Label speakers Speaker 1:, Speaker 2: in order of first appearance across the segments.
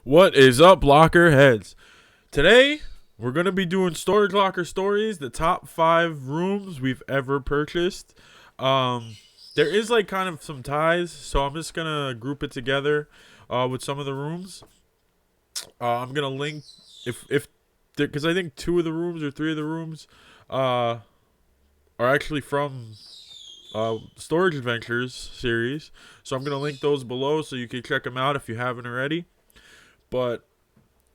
Speaker 1: What is up, locker heads? Today, we're going to be doing Storage Locker Stories, the top 5 rooms we've ever purchased. There is like kind of some ties, so I'm just going to group it together with some of the rooms. I'm going to link, if because I think 2 of the rooms or 3 of the rooms are actually from Storage Adventures series. So I'm going to link those below so you can check them out if you haven't already. But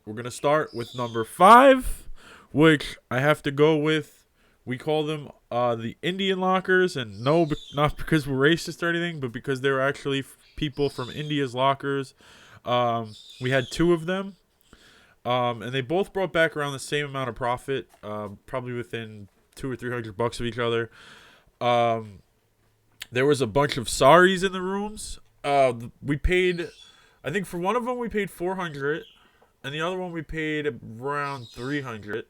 Speaker 1: we're going to start with number 5, which I have to go with. We call them the Indian lockers. And no, not because we're racist or anything, but because they were actually people from India's lockers. We had 2 of them. And they both brought back around the same amount of profit, probably within $200 or $300 of each other. There was a bunch of saris in the rooms. We paid, I think for one of them we paid $400, and the other one we paid around $300,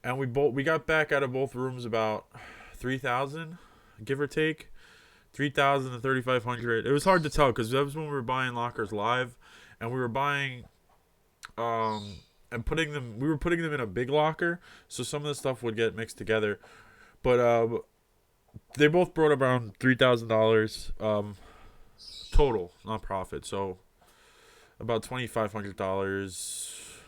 Speaker 1: and we got back out of both rooms about $3,000, give or take, $3,000 to $3,500. It was hard to tell because that was when we were buying lockers live, and we were buying, and putting them. We were putting them in a big locker, so some of the stuff would get mixed together, but they both brought around $3,000 total, not profit. So about $2,500,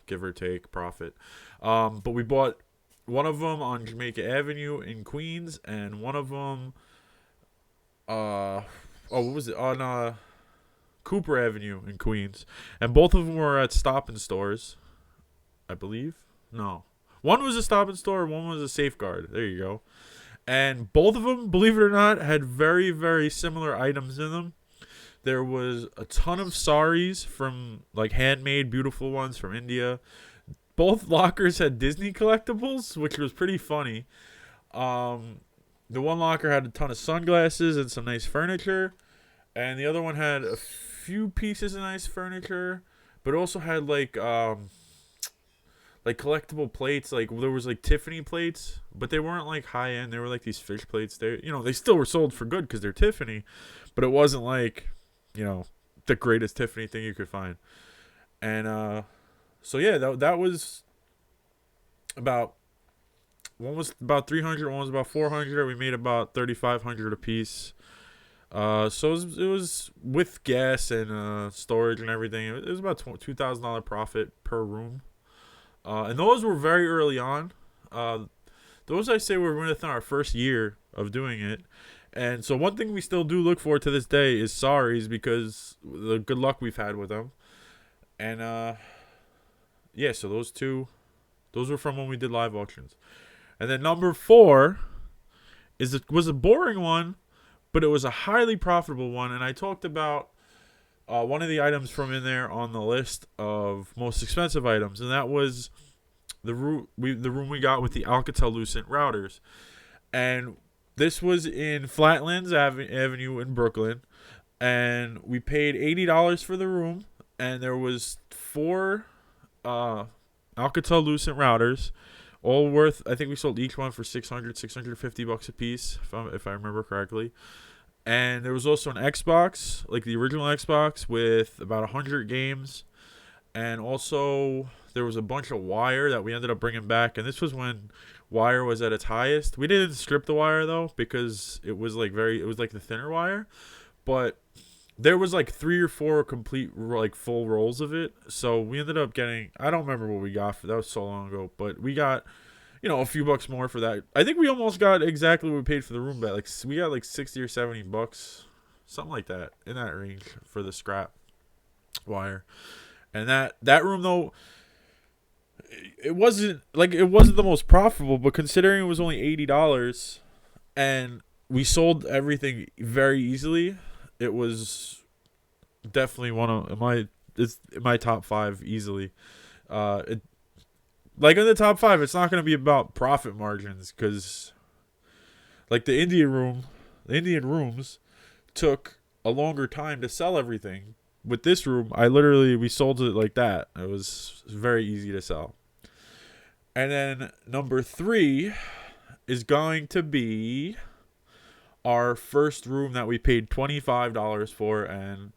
Speaker 1: give or take, profit. But we bought one of them on Jamaica Avenue in Queens, and one of them, what was it? On Cooper Avenue in Queens, and both of them were at Stop and Stores, I believe. No, one was a Stop and Store, one was a Safeguard. There you go. And both of them, believe it or not, had very, very similar items in them. There was a ton of saris from, like, handmade, beautiful ones from India. Both lockers had Disney collectibles, which was pretty funny. The one locker had a ton of sunglasses and some nice furniture. And the other one had a few pieces of nice furniture, but also had, like collectible plates. Like, there was like Tiffany plates, but they weren't like high end. They were like these fish plates. They still were sold for good because they're Tiffany, but it wasn't like, the greatest Tiffany thing you could find. And so yeah, that was about, one was about 300, one was about 400. We made about 3,500 a piece. So it was with gas and storage and everything. It was about $2,000 profit per room. And those were very early on. Those I say were within our first year of doing it. And so one thing we still do look for to this day is saris, because the good luck we've had with them. And yeah, so those were from when we did live auctions. And then number 4 was a boring one, but it was a highly profitable one. And I talked about one of the items from in there on the list of most expensive items, and that was the room we got with the Alcatel-Lucent routers. And this was in Flatlands Avenue in Brooklyn, and we paid $80 for the room, and there was 4 Alcatel-Lucent routers, all worth, I think we sold each one for $650 a piece, if I remember correctly. And there was also an Xbox, like the original Xbox, with about 100 games. And also, there was a bunch of wire that we ended up bringing back. And this was when wire was at its highest. We didn't strip the wire, though, because it was like the thinner wire. But there was like 3 or 4 complete, like, full rolls of it. So we ended up getting, I don't remember what we got for that. Was so long ago. But we got, a few bucks more for that. I think we almost got exactly what we paid for the room, but like we got like $60 or $70, something like that, in that range for the scrap wire. And that room, though, it wasn't the most profitable, but considering it was only $80 and we sold everything very easily, it was definitely one of my top 5 easily. Like, in the top 5, it's not going to be about profit margins, because, like, the Indian rooms took a longer time to sell everything. With this room, we sold it like that. It was very easy to sell. And then number 3 is going to be our first room that we paid $25 for, and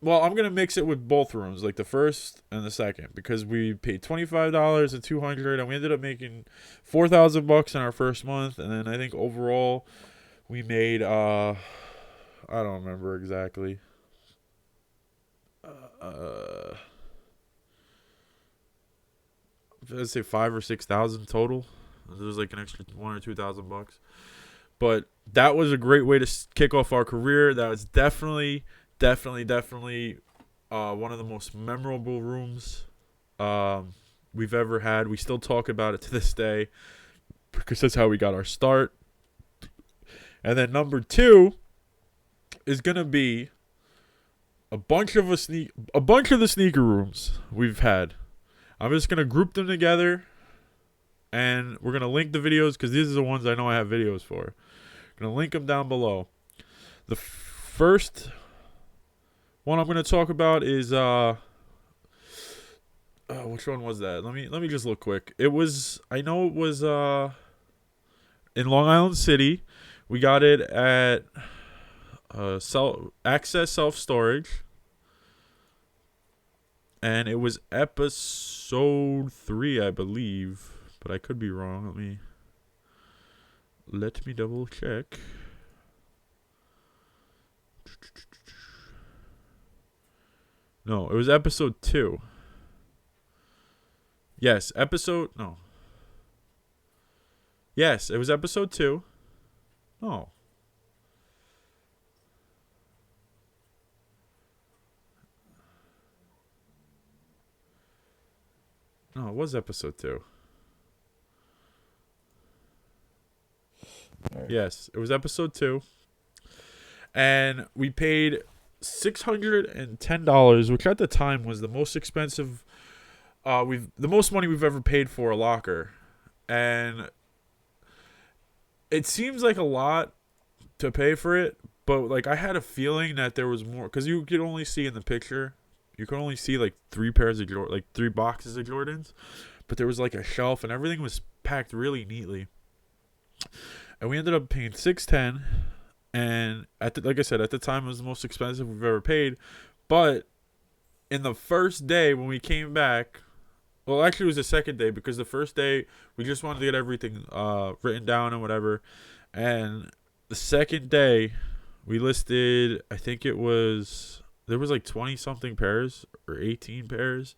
Speaker 1: Well, I'm gonna mix it with both rooms, like the first and the second, because we paid $25 and $200, and we ended up making $4,000 in our first month, and then I think overall we made I don't remember exactly. I'd say 5 or 6 thousand total. There was like an extra $1 or $2,000, but that was a great way to kick off our career. That was definitely one of the most memorable rooms we've ever had. We still talk about it to this day because that's how we got our start. And then number 2 is gonna be a bunch of the sneaker rooms we've had. I'm just gonna group them together, and we're gonna link the videos because these are the ones I know I have videos for. I'm gonna link them down below. The first one I'm gonna talk about is which one was that? Let me just look quick. It was in Long Island City. We got it at Access Self Storage, and it was episode 3, I believe, but I could be wrong. Let me double check. No, it was episode 2. Yes, it was episode 2. No. No, it was episode 2. Right. Yes, it was episode 2. And we paid $610, which at the time was the most expensive the most money we've ever paid for a locker. And it seems like a lot to pay for it, but like I had a feeling that there was more, because you could only see in the picture, you could only see like 3 boxes of Jordans, but there was like a shelf and everything was packed really neatly. And we ended up paying $610, and like I said, at the time it was the most expensive we've ever paid. But in the first day when we came back, well, actually it was the second day, because the first day we just wanted to get everything written down and whatever. And the second day we listed, I think there was like 20 something pairs or 18 pairs,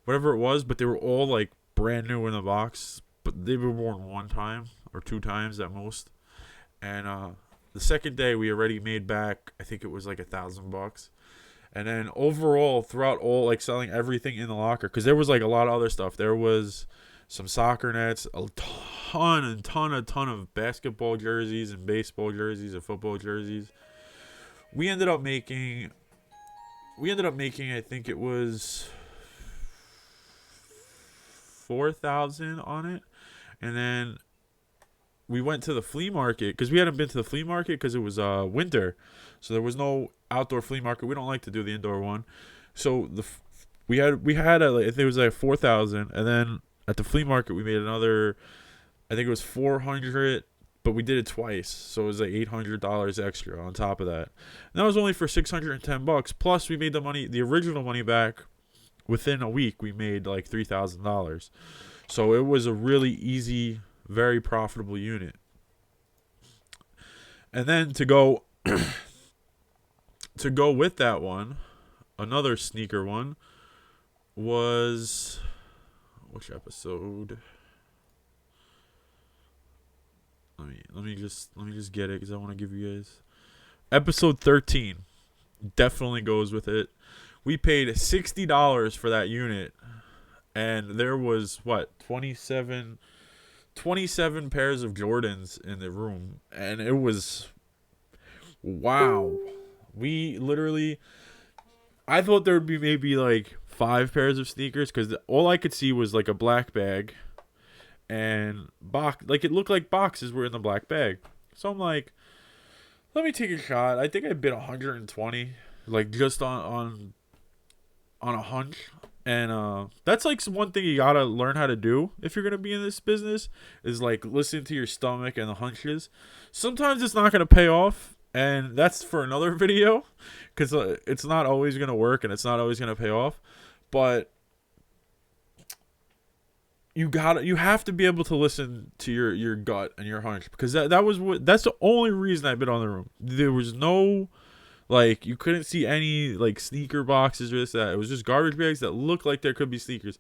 Speaker 1: whatever it was, but they were all like brand new in the box, but they were worn 1 time or 2 times at most. And the second day we already made back, I think it was like $1,000. And then overall, throughout all, like selling everything in the locker, because there was like a lot of other stuff. There was some soccer nets, a ton of basketball jerseys and baseball jerseys and football jerseys. We ended up making, I think it was $4,000 on it. And then we went to the flea market, because we hadn't been to the flea market because it was winter, so there was no outdoor flea market. We don't like to do the indoor one, so we had I think it was like 4,000, and then at the flea market we made another, I think it was 400, but we did it twice, so it was like $800 extra on top of that. And that was only for $610. Plus we made the original money back within a week. We made like $3,000, so it was a really easy, very profitable unit. And then to go with that one, another sneaker one was, which episode? Let me just get it, because I want to give you guys episode 13. Definitely goes with it. We paid $60 for that unit, and there was 27 pairs of Jordans in the room, and it was, wow. We literally, I thought there would be maybe like 5 pairs of sneakers, because all I could see was like a black bag and like it looked like boxes were in the black bag. So I'm like, let me take a shot. I think I bid 120, like just on a hunch. And that's like one thing you gotta learn how to do if you're gonna be in this business, is like listen to your stomach and the hunches. Sometimes it's not gonna pay off, And that's for another video, because it's not always gonna work and it's not always gonna pay off. But you have to be able to listen to your gut and your hunch, because that's the only reason I bid on the room. There was no, like, you couldn't see any like sneaker boxes or this that. It was just garbage bags that looked like there could be sneakers.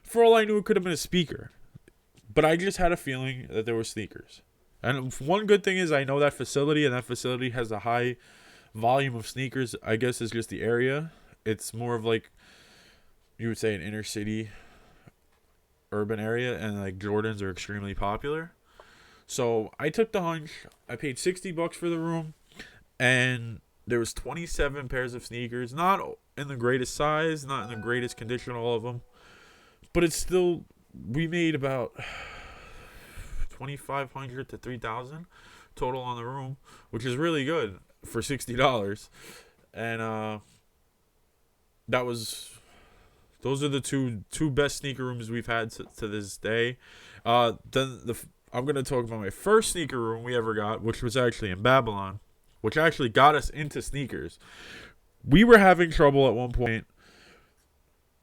Speaker 1: For all I knew, it could have been a speaker, but I just had a feeling that there were sneakers. And one good thing is I know that facility, and that facility has a high volume of sneakers. I guess it's just the area. It's more of like, you would say, an inner city urban area, and like Jordans are extremely popular. So I took the hunch. I paid $60 for the room, and there was 27 pairs of sneakers. Not in the greatest size, not in the greatest condition, all of them, but it's still, we made about 2,500 to 3,000 total on the room, which is really good for $60. And those are the two best sneaker rooms we've had to this day. Then I'm gonna talk about my first sneaker room we ever got, which was actually in Babylon, which actually got us into sneakers. We were having trouble at one point,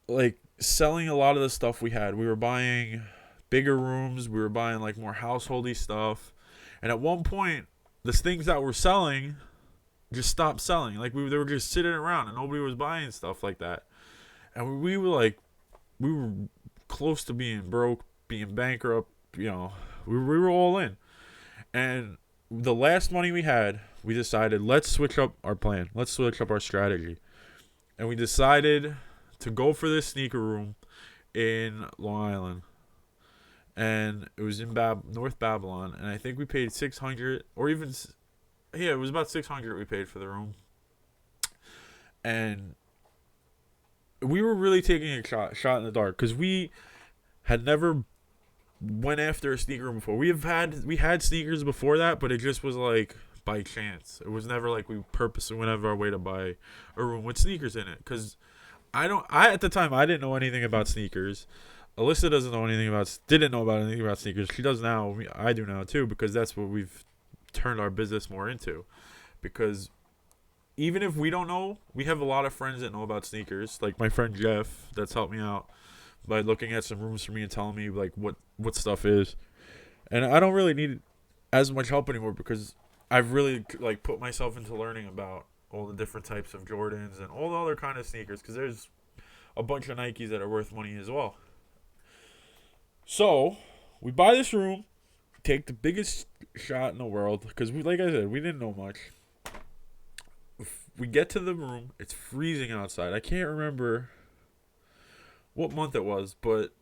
Speaker 1: like, selling a lot of the stuff we had. We were buying bigger rooms. We were buying like more householdy stuff, and at one point, the things that were selling just stopped selling. Like, they were just sitting around, and nobody was buying stuff like that. And we were close to being broke, being bankrupt. We were all in. And the last money we had, we decided, let's switch up our plan. Let's switch up our strategy. And we decided to go for this sneaker room in Long Island. And it was in North Babylon. And I think we paid $600, or even, yeah, it was about $600 we paid for the room. And we were really taking a shot in the dark, because we had never went after a sneaker room before. We had sneakers before that, but it just was like by chance. It was never like we purposely went out of our way to buy a room with sneakers in it, because at the time I didn't know anything about sneakers. Alyssa didn't know anything about sneakers. She does now. I do now too, because that's what we've turned our business more into. Because even if we don't know, we have a lot of friends that know about sneakers. Like my friend Jeff, that's helped me out by looking at some rooms for me and telling me like what stuff is. And I don't really need as much help anymore, because I've really like put myself into learning about all the different types of Jordans and all the other kind of sneakers, because there's a bunch of Nikes that are worth money as well. So we buy this room, take the biggest shot in the world, because like I said, we didn't know much. We get to the room. It's freezing outside. I can't remember what month it was, but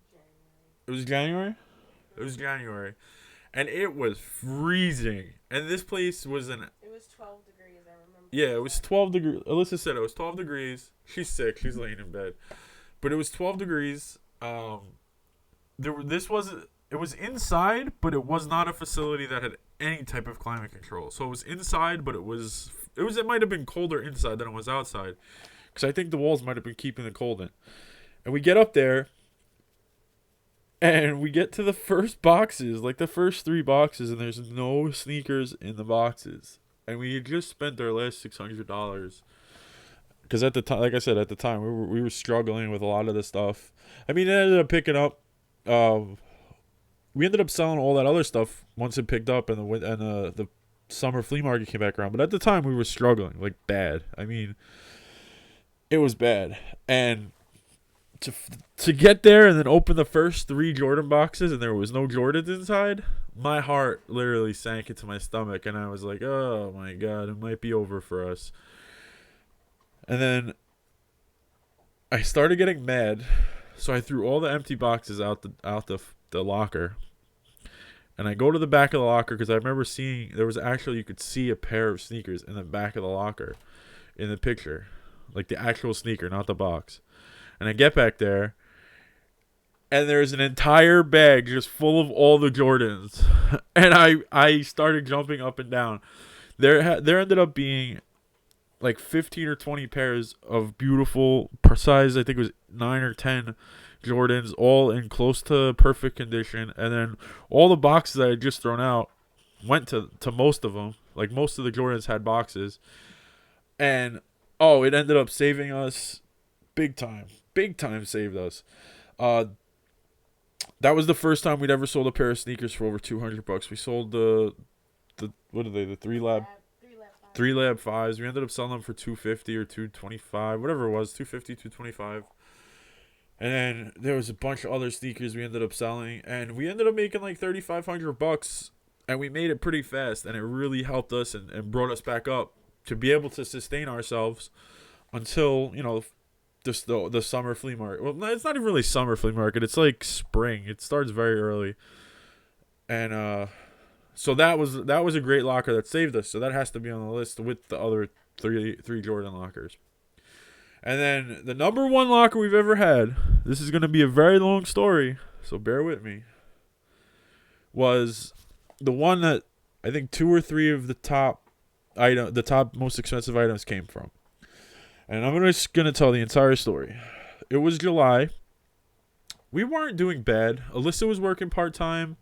Speaker 1: it was January. It was January, and it was freezing. And this place was It
Speaker 2: was 12 degrees. I remember.
Speaker 1: Yeah, it was 12 degrees. Alyssa said it was 12 degrees. She's sick. She's laying in bed, but it was 12 degrees. It was inside, but it was not a facility that had any type of climate control. So it was inside, but it might have been colder inside than it was outside, because I think the walls might have been keeping the cold in. And we get up there, and we get to the first boxes, like the first 3 boxes, and there's no sneakers in the boxes. And we had just spent our last $600, because at the time, like I said, at the time we were struggling with a lot of the stuff. I mean, it ended up picking up. We ended up selling all that other stuff once it picked up, and the summer flea market came back around. But at the time, we were struggling like bad. I mean, it was bad. And to get there and then open the first 3 Jordan boxes, and there was no Jordans inside, my heart literally sank into my stomach, and I was like, oh my God, it might be over for us. And then I started getting mad, so I threw all the empty boxes out the locker. And I go to the back of the locker, because I remember seeing, there was actually, you could see a pair of sneakers in the back of the locker in the picture. Like the actual sneaker, not the box. And I get back there, and there's an entire bag just full of all the Jordans. And I started jumping up and down. There ended up being like 15 or 20 pairs of beautiful, size, I think it was 9 or 10 Jordans, all in close to perfect condition. And then all the boxes I had just thrown out went to most of them. Like most of the Jordans had boxes, and oh, it ended up saving us big time. Big time saved us. Uh, that was the first time we'd ever sold a pair of sneakers for over $200. We sold the what are they? The three lab fives. We ended up selling them for 250 or 225, whatever it was, 250, 225. And then there was a bunch of other sneakers we ended up selling, and we ended up making like $3,500, and we made it pretty fast, and it really helped us and brought us back up to be able to sustain ourselves until, you know, just the summer flea market. Well, it's not even really summer flea market. It's like spring. It starts very early, and so that was a great locker that saved us. So that has to be on the list with the other three Jordan lockers. And then the number one locker we've ever had, this is going to be a very long story, so bear with me, was the one that I think 2 or 3 of the top most expensive items came from. And I'm just going to tell the entire story. It was July. We weren't doing bad. Alyssa was working part-time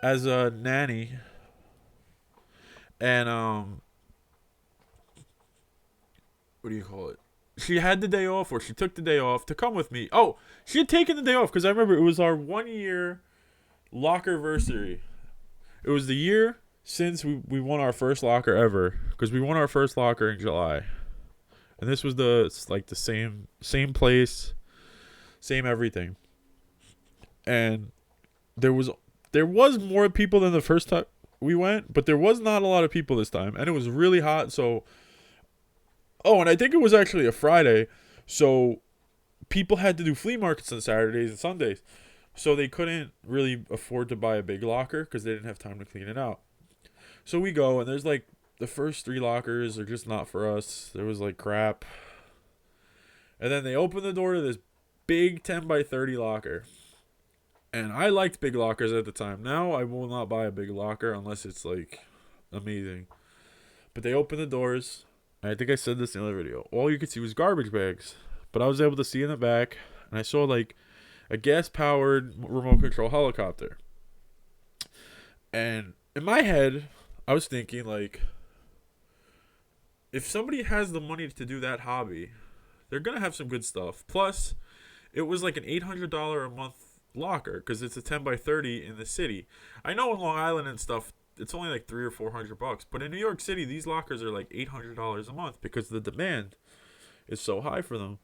Speaker 1: as a nanny. And, what do you call it? She had the day off, or she took the day off to come with me. Oh, she had taken the day off because I remember it was our 1-year locker-versary. It was the year since we won our first locker ever, because we won our first locker in July. And this was the same place, same everything. And there was more people than the first time we went, but there was not a lot of people this time, and it was really hot, so. Oh, and I think it was actually a Friday, so people had to do flea markets on Saturdays and Sundays, so they couldn't really afford to buy a big locker because they didn't have time to clean it out. So we go, and there's like the first 3 lockers are just not for us. There was like crap. And then they opened the door to this big 10x30 locker. And I liked big lockers at the time. Now I will not buy a big locker unless it's like amazing. But they opened the doors. I think I said this in the other video. All you could see was garbage bags. But I was able to see in the back. And I saw like a gas-powered remote control helicopter. And in my head, I was thinking like, if somebody has the money to do that hobby, they're going to have some good stuff. Plus, it was like an $800 a month locker because it's a 10x30 in the city. I know in Long Island and stuff, it's only like $300 or $400, but in New York City, these lockers are like $800 a month because the demand is so high for them.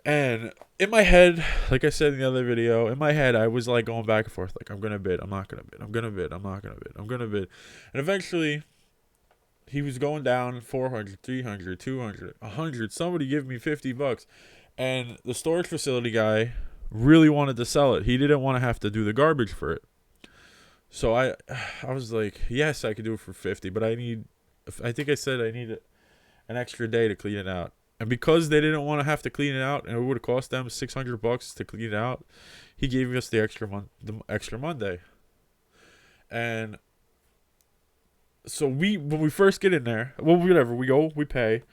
Speaker 1: And in my head, like I said in the other video, in my head, I was like going back and forth, like I'm gonna bid, I'm not gonna bid, I'm gonna bid, I'm not gonna bid, I'm gonna bid, and eventually, he was going down 400, 300, 200, 100. Somebody give me $50, and the storage facility guy really wanted to sell it. He didn't want to have to do the garbage for it. So I was like, yes, I could do it for 50, but I think I said I need an extra day to clean it out. And because they didn't want to have to clean it out, and it would have cost them $600 to clean it out, he gave us the extra Monday. And so when we first get in there, well, whatever, we go, we pay.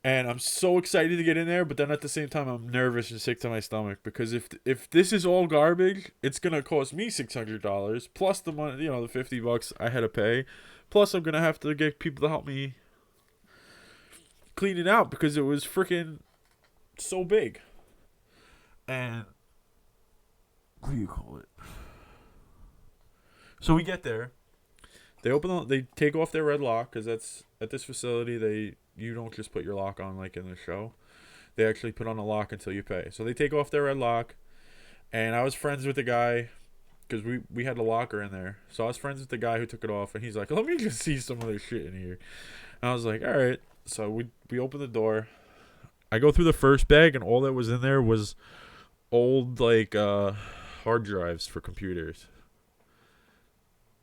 Speaker 1: And I'm so excited to get in there, but then at the same time, I'm nervous and sick to my stomach because if this is all garbage, it's gonna cost me $600 plus the money, the $50 I had to pay, plus I'm gonna have to get people to help me clean it out because it was freaking so big. And what do you call it? So we get there. They take off their red lock because that's at this facility. You don't just put your lock on like in the show. They actually put on a lock until you pay. So they take off their red lock, and I was friends with the guy because we had a locker in there. So I was friends with the guy who took it off, and he's like, "Let me just see some of this shit in here." And I was like, "All right." So we open the door. I go through the first bag, and all that was in there was old like hard drives for computers.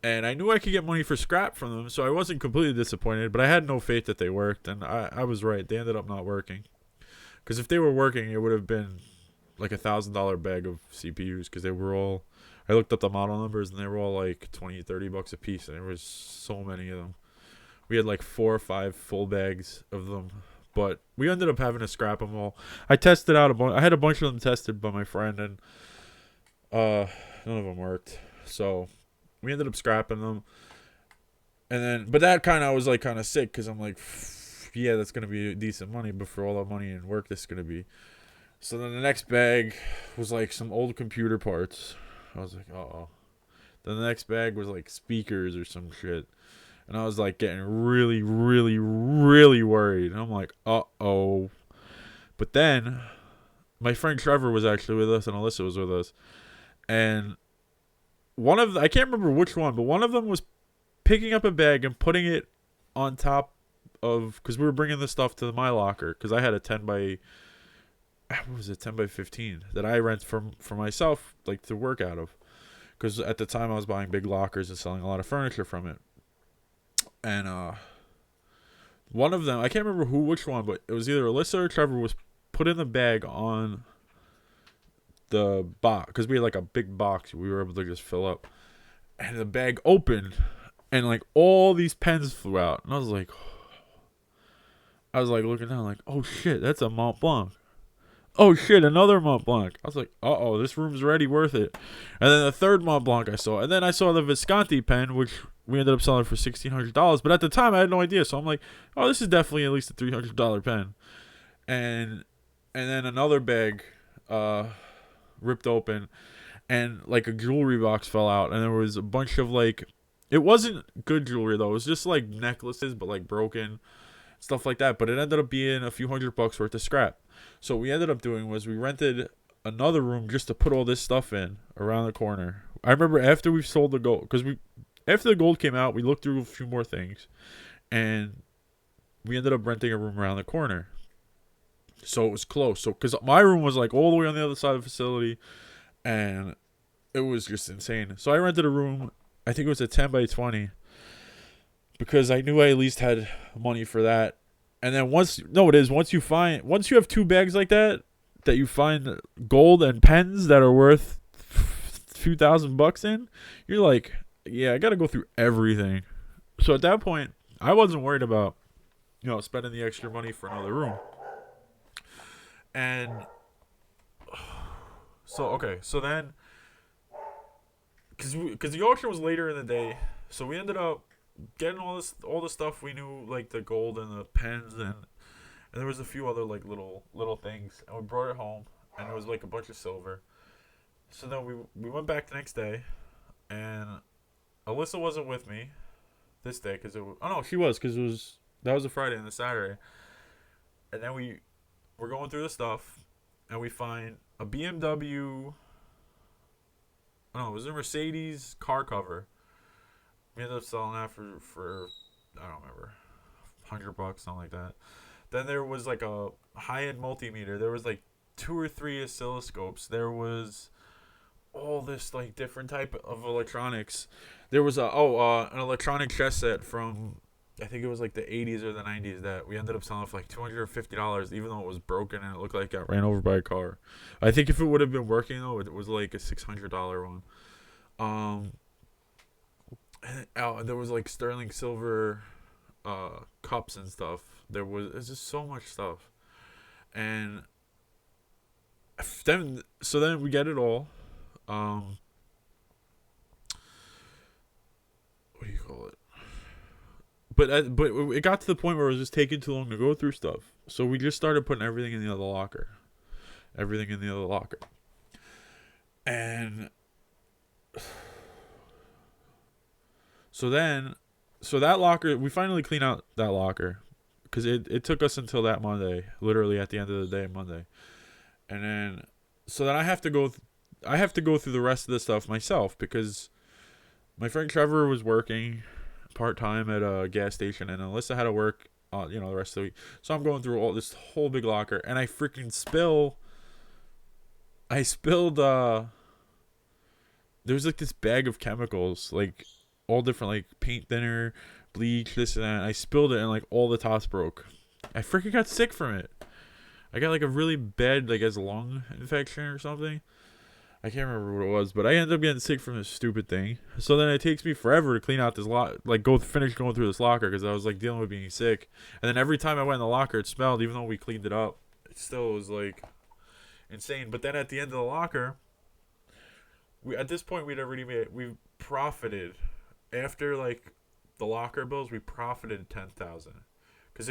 Speaker 1: And I knew I could get money for scrap from them, so I wasn't completely disappointed, but I had no faith that they worked, and I was right. They ended up not working. Because if they were working, it would have been like $1,000 bag of CPUs, because they were all, I looked up the model numbers, and they were all like $20, $30 a piece, and there was so many of them. We had like 4 or 5 full bags of them, but we ended up having to scrap them all. I tested out I had a bunch of them tested by my friend, and none of them worked, so we ended up scrapping them. And then, but that kind of, I was like kind of sick because I'm like, yeah, that's gonna be decent money, but for all that money and work, this is gonna be. So then the next bag was like some old computer parts. I was like, oh. Then the next bag was like speakers or some shit. And I was like getting really, really, really worried. And I'm like, oh. But then my friend Trevor was actually with us and Alyssa was with us. And I can't remember which one, but one of them was picking up a bag and putting it on top of, because we were bringing the stuff to my locker, because I had a 10 by, what was it, 10 by 15 that I rent for myself, like to work out of. Because at the time I was buying big lockers and selling a lot of furniture from it. And one of them, I can't remember which one, but it was either Alyssa or Trevor, was putting the bag on the box, because we had like a big box we were able to just fill up. And the bag opened, and like all these pens flew out. And I was like looking down, like, oh shit, that's a Mont Blanc. Oh shit, another Mont Blanc. I was like, uh-oh, this room's already worth it. And then the third Mont Blanc I saw. And then I saw the Visconti pen, which we ended up selling for $1,600. But at the time, I had no idea. So I'm like, oh, this is definitely at least a $300 pen. And then another bag ripped open. And like a jewelry box fell out. And there was a bunch of like, it wasn't good jewelry though. It was just like necklaces, but like broken. Stuff like that. But it ended up being a few $100 worth of scrap. So what we ended up doing was we rented another room just to put all this stuff in around the corner. I remember after we sold the gold, because after the gold came out, we looked through a few more things, and we ended up renting a room around the corner. So it was close. So because my room was like all the way on the other side of the facility, and it was just insane. So I rented a room. I think it was a 10 by 20, because I knew I at least had money for that. And then once you have two bags like that you find gold and pens that are worth a few $1,000 in, you're like, yeah, I got to go through everything. So at that point, I wasn't worried about, spending the extra money for another room. And so then, because the auction was later in the day, so we ended up getting all the stuff we knew, like the gold and the pens, and there was a few other like little things, and we brought it home, and it was like a bunch of silver. So then we went back the next day, and Alyssa wasn't with me this day because she was, because that was a Friday and a Saturday. And then we're going through the stuff, and we find a BMW. It was a Mercedes car cover. We ended up selling that for I don't remember, $100, something like that. Then there was like a high-end multimeter. There was like 2 or 3 oscilloscopes. There was all this like different type of electronics. There was an electronic chess set from, I think it was like the 80s or the 90s, that we ended up selling for like $250, even though it was broken and it looked like it got ran over by a car. I think if it would have been working though, it was like a $600 one. And there was like sterling silver cups and stuff. There's just so much stuff. And then we get it all. What do you call it? But it got to the point where it was just taking too long to go through stuff. So we just started putting everything in the other locker. And so that locker, we finally clean out that locker, because it took us until that Monday, literally at the end of the day, Monday. And then, so then I have to go through the rest of the stuff myself, because my friend Trevor was working part-time at a gas station, and Alyssa had to work, the rest of the week. So I'm going through all this whole big locker, and I freaking spilled, there was like this bag of chemicals, like all different, like paint thinner, bleach, this and that. I spilled it, and like all the tops broke. I freaking got sick from it. I got like a really bad, like, as lung infection or something. I can't remember what it was, but I ended up getting sick from this stupid thing. So then it takes me forever to clean out this finish going through this locker, because I was like dealing with being sick. And then every time I went in the locker, it smelled, even though we cleaned it up. It still was like insane. But then at the end of the locker, at this point we've profited. After like the locker bills, we profited 10,000 because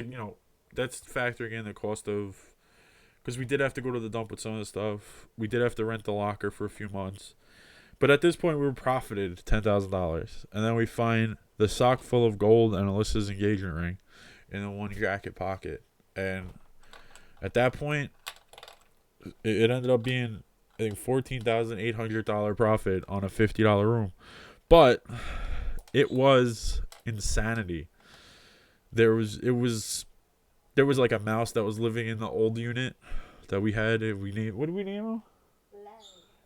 Speaker 1: that's factoring in the cost of, because we did have to go to the dump with some of the stuff. We did have to rent the locker for a few months, but at this point we were profited $10,000, and then we find the sock full of gold and Alyssa's engagement ring in the one jacket pocket, and at that point it ended up being, I think, $14,800 profit on a $50 room. But it was insanity. There was like a mouse that was living in the old unit that we had. What did we name him?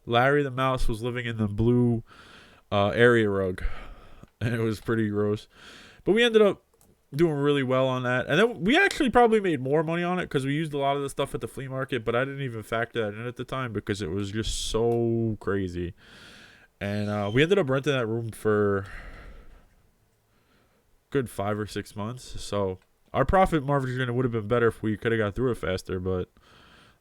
Speaker 1: Larry the mouse was living in the blue area rug, and it was pretty gross. But we ended up doing really well on that, and then we actually probably made more money on it because we used a lot of the stuff at the flea market, but I didn't even factor that in at the time because it was just so crazy. And we ended up renting that room for good 5 or 6 months, so our profit margin would have been better if we could have got through it faster. But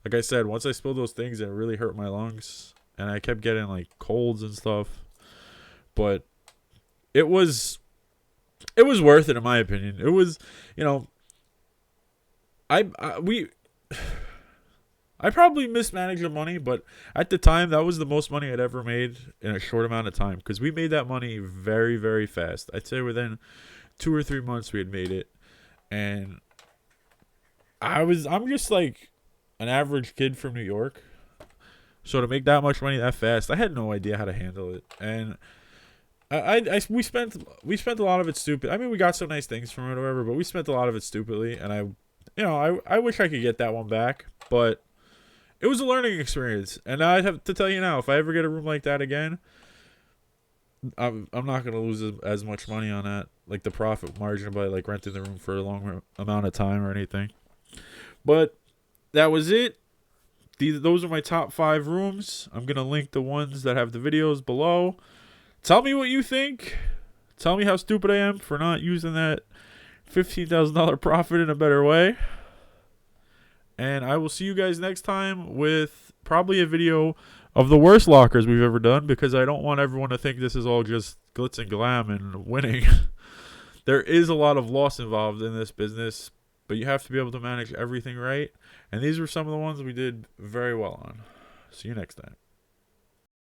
Speaker 1: like I said, once I spilled those things, it really hurt my lungs, and I kept getting like colds and stuff. But it was worth it in my opinion. It was, I probably mismanaged the money, but at the time that was the most money I'd ever made in a short amount of time, because we made that money very, very fast. I'd say within 2 or 3 months we had made it, and I'm just like an average kid from New York, so to make that much money that fast, I had no idea how to handle it, and we spent a lot of it stupid. I mean, we got some nice things from it or whatever, but we spent a lot of it stupidly, and I wish I could get that one back, but it was a learning experience. And I have to tell you now, if I ever get a room like that again, I'm not gonna lose as much money on that, like the profit margin, by like renting the room for a long amount of time or anything. But that was it. Those are my top 5 rooms. I'm gonna link the ones that have the videos below. Tell me what you think. Tell me how stupid I am for not using that $15,000 profit in a better way. And I will see you guys next time with probably a video of the worst lockers we've ever done, because I don't want everyone to think this is all just glitz and glam and winning. There is a lot of loss involved in this business, but you have to be able to manage everything right. And these were some of the ones we did very well on. See you next time.